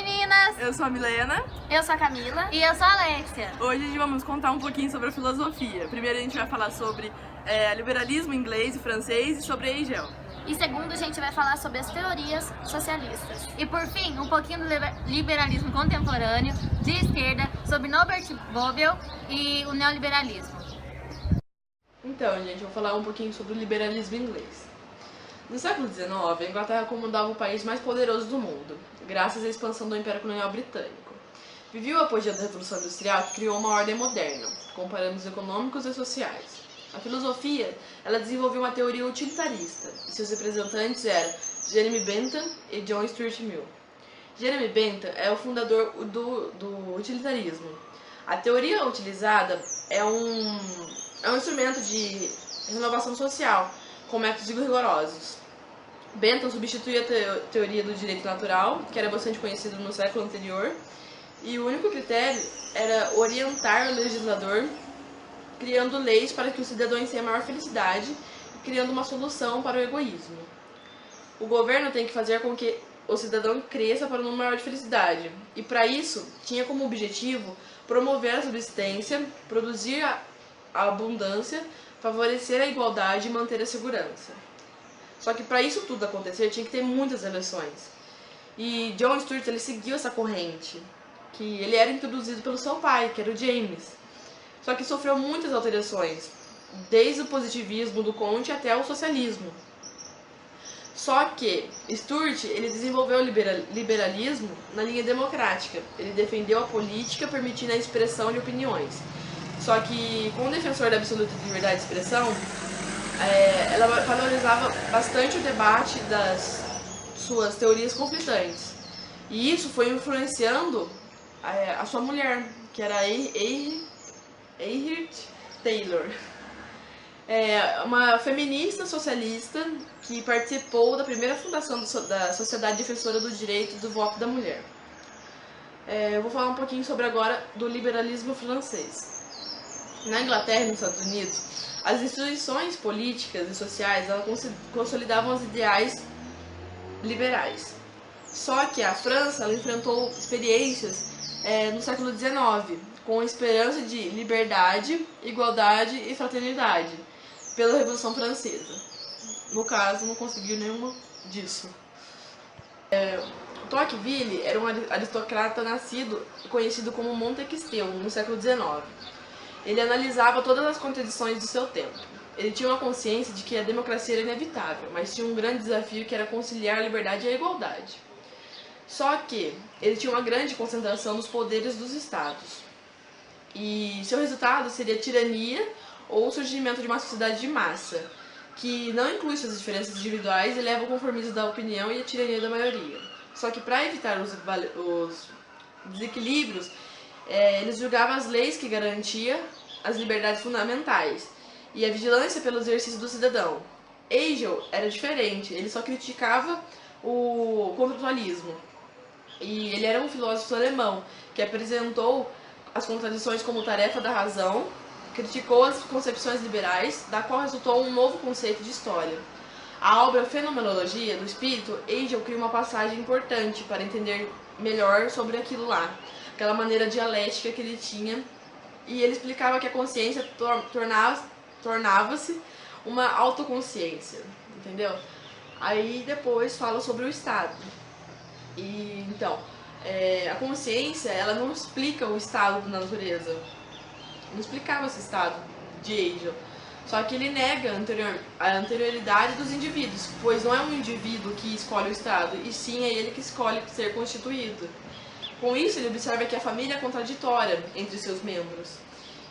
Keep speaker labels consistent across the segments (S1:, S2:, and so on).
S1: meninas!
S2: Eu sou a Milena.
S1: Eu sou a Camila. E eu sou a Alexia.
S2: Hoje a gente vamos contar um pouquinho sobre a filosofia. Primeiro a gente vai falar sobre liberalismo inglês e francês e sobre Hegel.
S1: E segundo, a gente vai falar sobre as teorias socialistas. E por fim, um pouquinho do liberalismo contemporâneo, de esquerda, sobre Norbert Bobbio e o neoliberalismo.
S2: Então, gente, eu vou falar um pouquinho sobre o liberalismo inglês. No século XIX, a Inglaterra comandava o país mais poderoso do mundo, graças à expansão do Império Colonial Britânico. Vivia o apogeu da Revolução Industrial, que criou uma ordem moderna, com parâmetros econômicos e sociais. A filosofia, ela desenvolveu uma teoria utilitarista, e seus representantes eram Jeremy Bentham e John Stuart Mill. Jeremy Bentham é o fundador do utilitarismo. A teoria utilizada é um instrumento de renovação social, com métodos rigorosos. Bentham substituía a teoria do direito natural, que era bastante conhecida no século anterior, e o único critério era orientar o legislador, criando leis para que os cidadãos tenham maior felicidade e criando uma solução para o egoísmo. O governo tem que fazer com que o cidadão cresça para um maior de felicidade, e para isso tinha como objetivo promover a subsistência, produzir a abundância, favorecer a igualdade e manter a segurança. Só que para isso tudo acontecer tinha que ter muitas eleições. E John Stuart ele seguiu essa corrente, que ele era introduzido pelo seu pai, que era o James. Só que sofreu muitas alterações, desde o positivismo do Conte até o socialismo. Só que Stuart ele desenvolveu o liberalismo na linha democrática. Ele defendeu a política, permitindo a expressão de opiniões. Só que, como defensor da absoluta liberdade de expressão, ela valorizava bastante o debate das suas teorias conflitantes. E isso foi influenciando a sua mulher, que era Ayrton Taylor. Uma feminista socialista que participou da primeira fundação da Sociedade Defensora do Direito do Voto da Mulher. Eu vou falar um pouquinho sobre agora do liberalismo francês. Na Inglaterra e nos Estados Unidos, as instituições políticas e sociais consolidavam os ideais liberais. Só que a França ela enfrentou experiências no século XIX, com a esperança de liberdade, igualdade e fraternidade, pela Revolução Francesa. No caso, não conseguiu nenhuma disso. Tocqueville era um aristocrata nascido e conhecido como Montesquieu no século XIX. Ele analisava todas as contradições do seu tempo. Ele tinha uma consciência de que a democracia era inevitável, mas tinha um grande desafio que era conciliar a liberdade e a igualdade. Só que ele tinha uma grande concentração dos poderes dos estados. E seu resultado seria a tirania ou o surgimento de uma sociedade de massa, que não inclui suas diferenças individuais e leva ao conformismo da opinião e a tirania da maioria. Só que para evitar os desequilíbrios, eles julgavam as leis que garantiam as liberdades fundamentais e a vigilância pelo exercício do cidadão. Hegel era diferente, ele só criticava o contratualismo. E ele era um filósofo alemão que apresentou as contradições como tarefa da razão, criticou as concepções liberais, da qual resultou um novo conceito de história. A obra Fenomenologia do Espírito, Hegel cria uma passagem importante para entender melhor sobre aquilo lá, aquela maneira dialética que ele tinha, e ele explicava que a consciência tornava-se uma autoconsciência, entendeu? Aí depois fala sobre o Estado. E então, a consciência, ela não explica o estado da natureza, não explicava esse estado de Hegel. Só que ele nega a anterioridade dos indivíduos, pois não é um indivíduo que escolhe o estado, e sim é ele que escolhe ser constituído. Com isso, ele observa que a família é contraditória entre seus membros.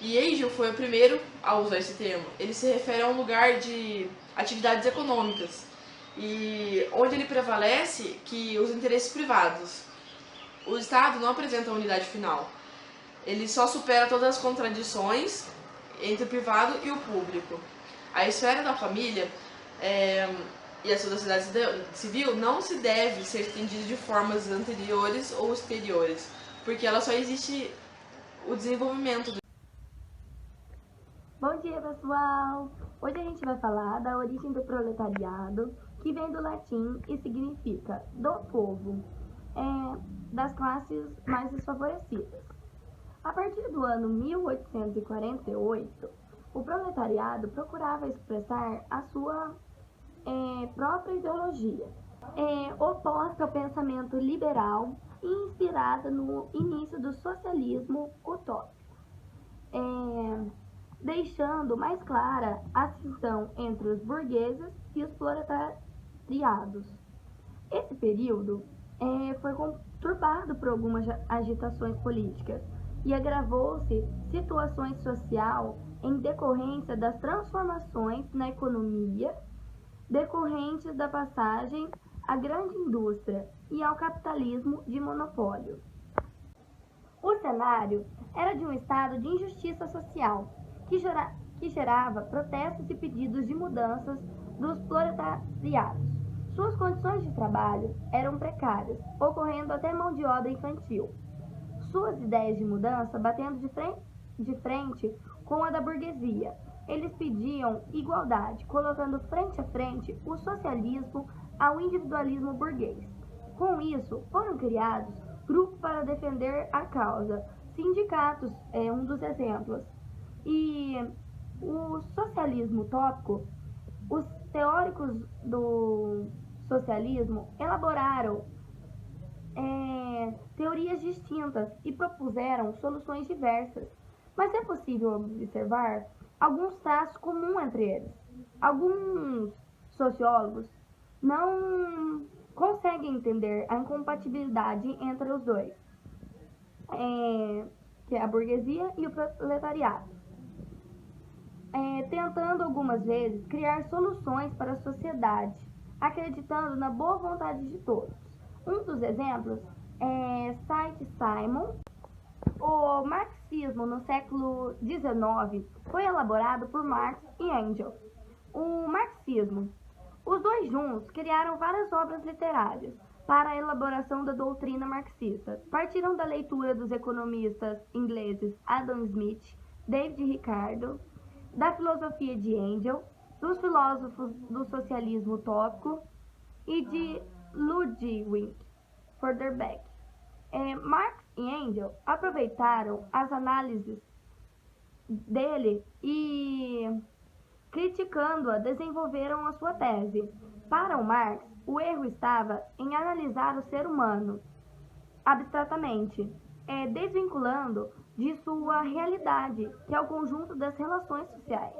S2: E Hegel foi o primeiro a usar esse termo. Ele se refere a um lugar de atividades econômicas, e onde ele prevalece que os interesses privados. O Estado não apresenta a unidade final. Ele só supera todas as contradições entre o privado e o público. A esfera da família e a sociedade civil não se deve ser estendida de formas anteriores ou exteriores, porque ela só existe o desenvolvimento.
S3: Bom dia, pessoal! Hoje a gente vai falar da origem do proletariado, que vem do latim e significa do povo. das classes mais desfavorecidas. A partir do ano 1848, o proletariado procurava expressar a sua própria ideologia, oposta ao pensamento liberal e inspirada no início do socialismo utópico, deixando mais clara a cisão entre os burgueses e os proletariados. Esse período foi conturbado por algumas agitações políticas e agravou-se situações social em decorrência das transformações na economia decorrentes da passagem à grande indústria e ao capitalismo de monopólio. O cenário era de um estado de injustiça social que gerava protestos e pedidos de mudanças dos proletariados. Suas condições de trabalho eram precárias, ocorrendo até mão de obra infantil. Suas ideias de mudança batendo de frente com a da burguesia. Eles pediam igualdade, colocando frente a frente o socialismo ao individualismo burguês. Com isso, foram criados grupos para defender a causa. Sindicatos é um dos exemplos. E o socialismo utópico, os teóricos do socialismo elaboraram teorias distintas e propuseram soluções diversas, mas é possível observar alguns traços comuns entre eles. Alguns sociólogos não conseguem entender a incompatibilidade entre os dois, que é a burguesia e o proletariado, tentando algumas vezes criar soluções para a sociedade, acreditando na boa vontade de todos. Um dos exemplos é Saint-Simon. O marxismo no século XIX foi elaborado por Marx e Engels. O marxismo, os dois juntos criaram várias obras literárias para a elaboração da doutrina marxista. Partiram da leitura dos economistas ingleses Adam Smith, David Ricardo, da filosofia de Engels, dos filósofos do socialismo utópico e de Ludwig Feuerbach. Marx e Engels aproveitaram as análises dele e, criticando-a, desenvolveram a sua tese. Para o Marx, o erro estava em analisar o ser humano abstratamente, desvinculando de sua realidade, que é o conjunto das relações sociais.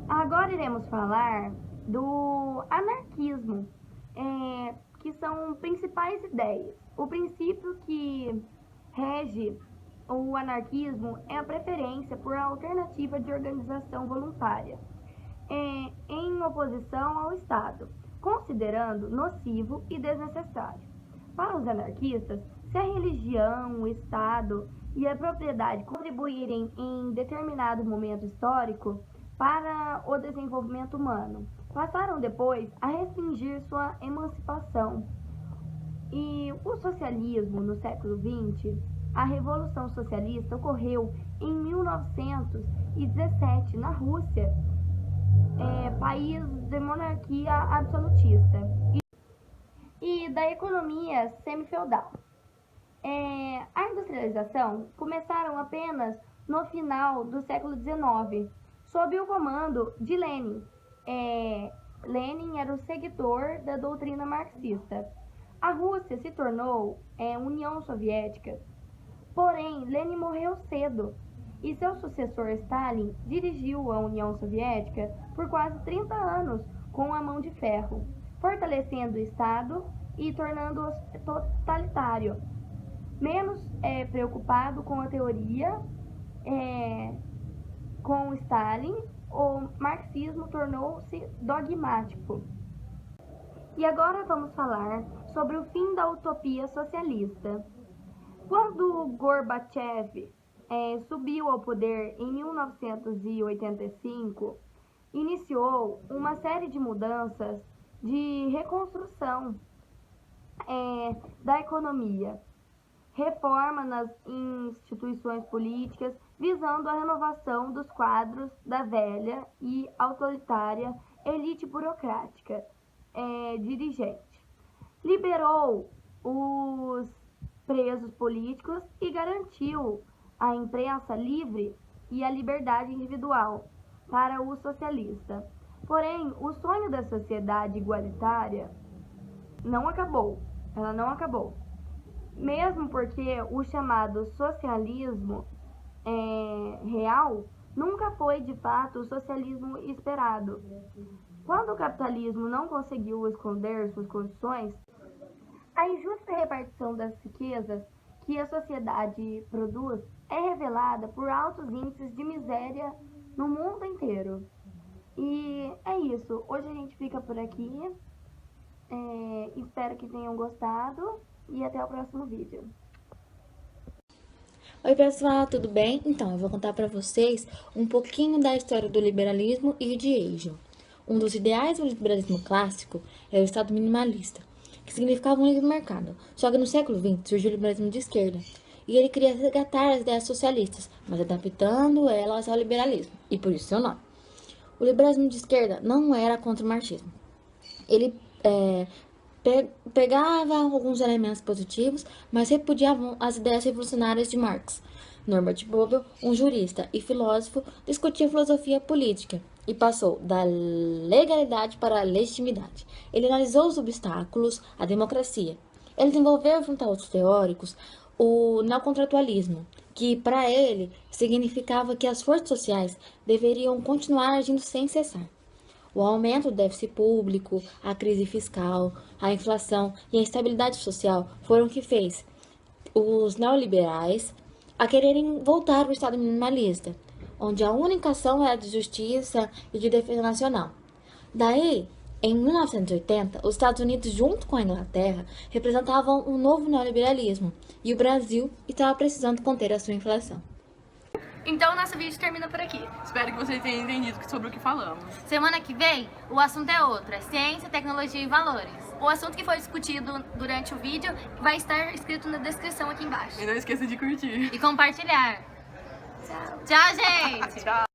S3: Agora iremos falar do anarquismo, que são principais ideias. O princípio que rege o anarquismo é a preferência por alternativa de organização voluntária, em oposição ao Estado, considerando nocivo e desnecessário. Para os anarquistas, se a religião, o Estado e a propriedade contribuírem em determinado momento histórico para o desenvolvimento humano, passaram depois a restringir sua emancipação. E o socialismo no século XX, a Revolução Socialista ocorreu em 1917 na Rússia, país de monarquia absolutista, e da economia semifeudal. A industrialização começaram apenas no final do século XIX, sob o comando de Lenin. Lenin era o seguidor da doutrina marxista. A Rússia se tornou União Soviética, porém Lenin morreu cedo e seu sucessor Stalin dirigiu a União Soviética por quase 30 anos com a mão de ferro, fortalecendo o Estado e tornando-o totalitário. Menos preocupado com a teoria, com Stalin, o marxismo tornou-se dogmático. E agora vamos falar sobre o fim da utopia socialista. Quando Gorbachev subiu ao poder em 1985, iniciou uma série de mudanças de reconstrução da economia, reforma nas instituições políticas, visando a renovação dos quadros da velha e autoritária elite burocrática dirigente. Liberou os presos políticos e garantiu a imprensa livre e a liberdade individual para o socialista. Porém, o sonho da sociedade igualitária não acabou. Ela não acabou. Mesmo porque o chamado socialismo real nunca foi de fato o socialismo esperado. Quando o capitalismo não conseguiu esconder suas condições, a injusta repartição das riquezas que a sociedade produz é revelada por altos índices de miséria no mundo inteiro. E é isso. Hoje a gente fica por aqui. Espero que tenham gostado e até o próximo vídeo.
S4: Oi pessoal, tudo bem? Então, eu vou contar para vocês um pouquinho da história do liberalismo e de Engels. Um dos ideais do liberalismo clássico é o Estado minimalista, que significava um livre mercado. Só que no século XX surgiu o liberalismo de esquerda, e ele queria resgatar as ideias socialistas, mas adaptando elas ao liberalismo, e por isso seu nome. O liberalismo de esquerda não era contra o marxismo. Ele pegava alguns elementos positivos, mas repudiavam as ideias revolucionárias de Marx. Norbert Bobbio, um jurista e filósofo, discutia filosofia política e passou da legalidade para a legitimidade. Ele analisou os obstáculos à democracia. Ele desenvolveu, junto a outros teóricos, o neocontratualismo, que para ele significava que as forças sociais deveriam continuar agindo sem cessar. O aumento do déficit público, a crise fiscal, a inflação e a instabilidade social foram o que fez os neoliberais a quererem voltar ao Estado minimalista, onde a única ação era de justiça e de defesa nacional. Daí, em 1980, os Estados Unidos, junto com a Inglaterra, representavam um novo neoliberalismo, e o Brasil estava precisando conter a sua inflação.
S1: Então o nosso vídeo termina por aqui.
S2: Espero que vocês tenham entendido sobre o que falamos.
S1: Semana que vem, o assunto é outro, é ciência, tecnologia e valores. O assunto que foi discutido durante o vídeo vai estar escrito na descrição aqui embaixo.
S2: E não esqueça de curtir.
S1: E compartilhar. Tchau, gente!
S2: Tchau.